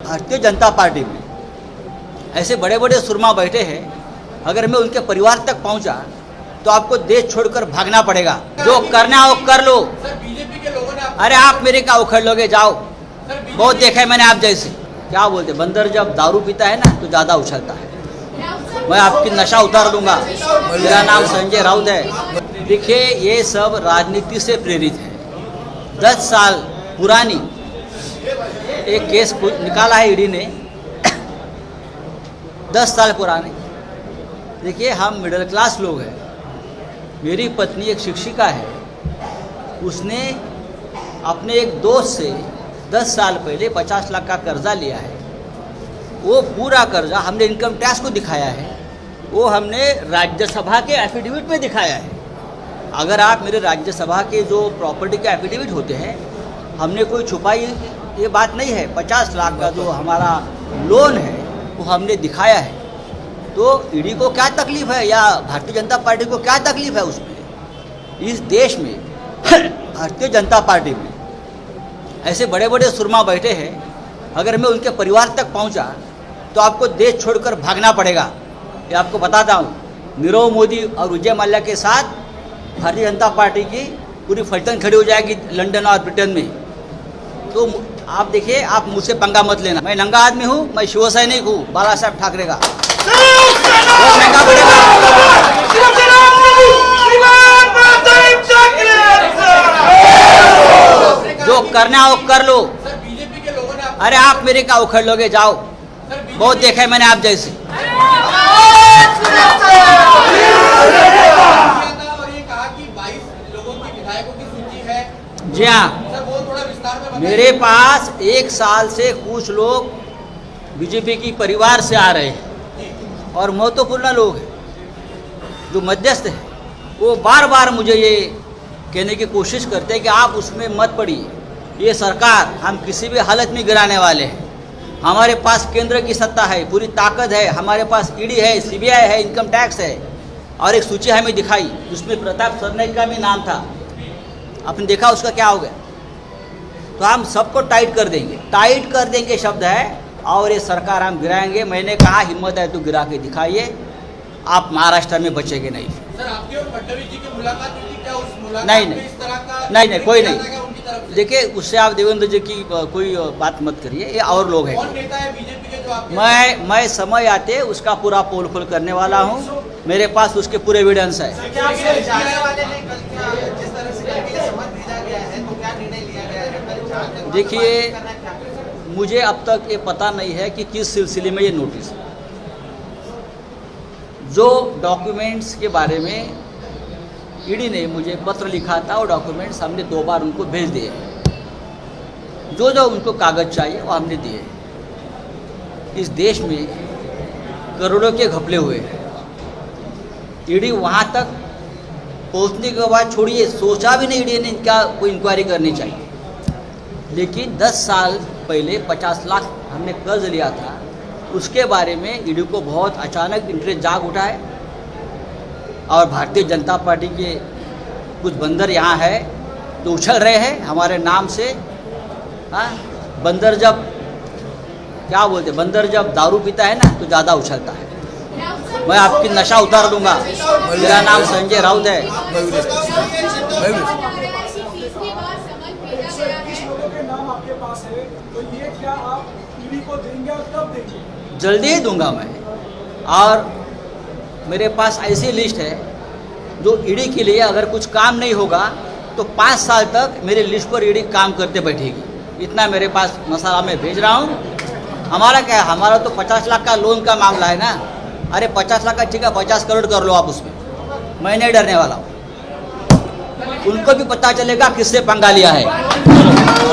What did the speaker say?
Bharatiya Janata party में ऐसे बड़े बड़े सुरमा बैठे हैं, अगर मैं उनके परिवार तक पहुंचा तो आपको देश छोड़कर भागना पड़ेगा। जो करना हो कर लो। बीजेपी के लोगों ने अरे आप मेरे क्या उखड़ लोगे, जाओ। बहुत देखा है मैंने आप जैसे। क्या बोलते, बंदर जब दारू पीता है ना तो ज़्यादा उछलता है। मैं आपकी नशा उतार दूंगा। मेरा नाम संजय राउत है। देखिए, ये सब राजनीति से प्रेरित है। 10 साल पुरानी एक केस निकाला है ईडी ने, 10 साल पुराने। देखिए, हम मिडिल क्लास लोग हैं। मेरी पत्नी एक शिक्षिका है। उसने अपने एक दोस्त से 10 साल पहले 50 लाख का कर्जा लिया है। वो पूरा कर्जा हमने इनकम टैक्स को दिखाया है, वो हमने राज्यसभा के एफिडेविट में दिखाया है। अगर आप मेरे राज्यसभा के जो प्रॉपर्टी के एफिडेविट होते हैं, हमने कोई छुपाई ये बात नहीं है। 50 लाख का जो हमारा लोन है वो हमने दिखाया है। तो ईडी को क्या तकलीफ है या भारतीय जनता पार्टी को क्या तकलीफ है उसमें? इस देश में भारतीय जनता पार्टी में ऐसे बड़े बड़े सुरमा बैठे हैं, अगर मैं उनके परिवार तक पहुंचा तो आपको देश छोड़कर भागना पड़ेगा। ये आपको बताता हूँ। नीरव मोदी और विजय माल्या के साथ भारतीय जनता पार्टी की पूरी फलटन खड़ी हो जाएगी लंदन और ब्रिटेन में। तो आप देखिए, आप मुझसे पंगा मत लेना। मैं नंगा आदमी हूँ, मैं शिवसैनिक हूँ बाला साहब ठाकरे का। बहुत महंगा पड़ेगा। जो करना हो कर लो। बीजेपी के लोगों ने अरे आप मेरे क्या उखड़ लोगे, जाओ। बहुत देखा है मैंने आप जैसे। और ये कहा कि 22 लोगों की विधायकों की सूची है। जी हाँ, सर, वो थोड़ा विस्तार में बताइए। मेरे पास 1 साल से कुछ लोग बीजेपी की परिवार से आ रहे हैं और महत्वपूर्ण लोग हैं जो मध्यस्थ हैं। वो बार बार मुझे ये कहने की कोशिश करते हैं कि आप उसमें मत पड़िए। ये सरकार हम किसी भी हालत में गिराने वाले हैं। हमारे पास केंद्र की सत्ता है, पूरी ताकत है। हमारे पास ईडी है, सीबीआई है, इनकम टैक्स है। और एक सूची हमें दिखाई जिसमें प्रताप सरनाईक का भी नाम था। आपने देखा उसका क्या हो गया। तो हम सबको टाइट कर देंगे, टाइट कर देंगे शब्द है। और ये सरकार हम गिराएंगे। मैंने कहा हिम्मत है तो गिरा के दिखाइए, आप महाराष्ट्र में बचेंगे नहीं। सर, आपकी और फडणवीस जी की मुलाकात हुई थी क्या? उस मुलाकात नहीं, में नहीं। इस तरह का नहीं, कोई नहीं। उनकी तरफ से? देखिए, उससे आप देवेंद्र जी की कोई बात मत करिए, ये और लोग हैं। कौन नेता है बीजेपी के जो आपके? मैं समय आते उसका पूरा पोल खोल करने वाला हूँ। मेरे पास उसके पूरे एविडेंस है। देखिए, मुझे अब तक ये पता नहीं है कि किस सिलसिले में ये नोटिस है। जो डॉक्यूमेंट्स के बारे में ईडी ने मुझे पत्र लिखा था, वो डॉक्यूमेंट्स हमने 2 बार उनको भेज दिए। जो जो उनको कागज़ चाहिए वो हमने दिए। इस देश में करोड़ों के घपले हुए हैं। ईडी वहाँ तक पहुँचने के बाद छोड़िए, सोचा भी नहीं ईडी ने इनका कोई इंक्वायरी करनी चाहिए। लेकिन 10 साल पहले 50 लाख हमने कर्ज लिया था, उसके बारे में ईडी को बहुत अचानक इंटरेस्ट जाग उठा है। और भारतीय जनता पार्टी के कुछ बंदर यहाँ है तो उछल रहे हैं हमारे नाम से। हाँ, बंदर जब क्या बोलते, बंदर जब दारू पीता है ना तो ज़्यादा उछलता है। मैं आपकी नशा उतार दूंगा। मेरा नाम संजय राउत है। जल्दी ही दूंगा मैं। और मेरे पास ऐसी लिस्ट है जो ईडी के लिए अगर कुछ काम नहीं होगा तो 5 साल तक मेरी लिस्ट पर ईडी काम करते बैठेगी। इतना मेरे पास मसाला मैं भेज रहा हूँ। हमारा क्या है, हमारा तो 50 लाख का लोन का मामला है ना। अरे 50 लाख का ठीक है, 50 करोड़ कर लो आप उसमें। मैं नहीं डरने वाला हूँ। उनको भी पता चलेगा किससे पंगा लिया है।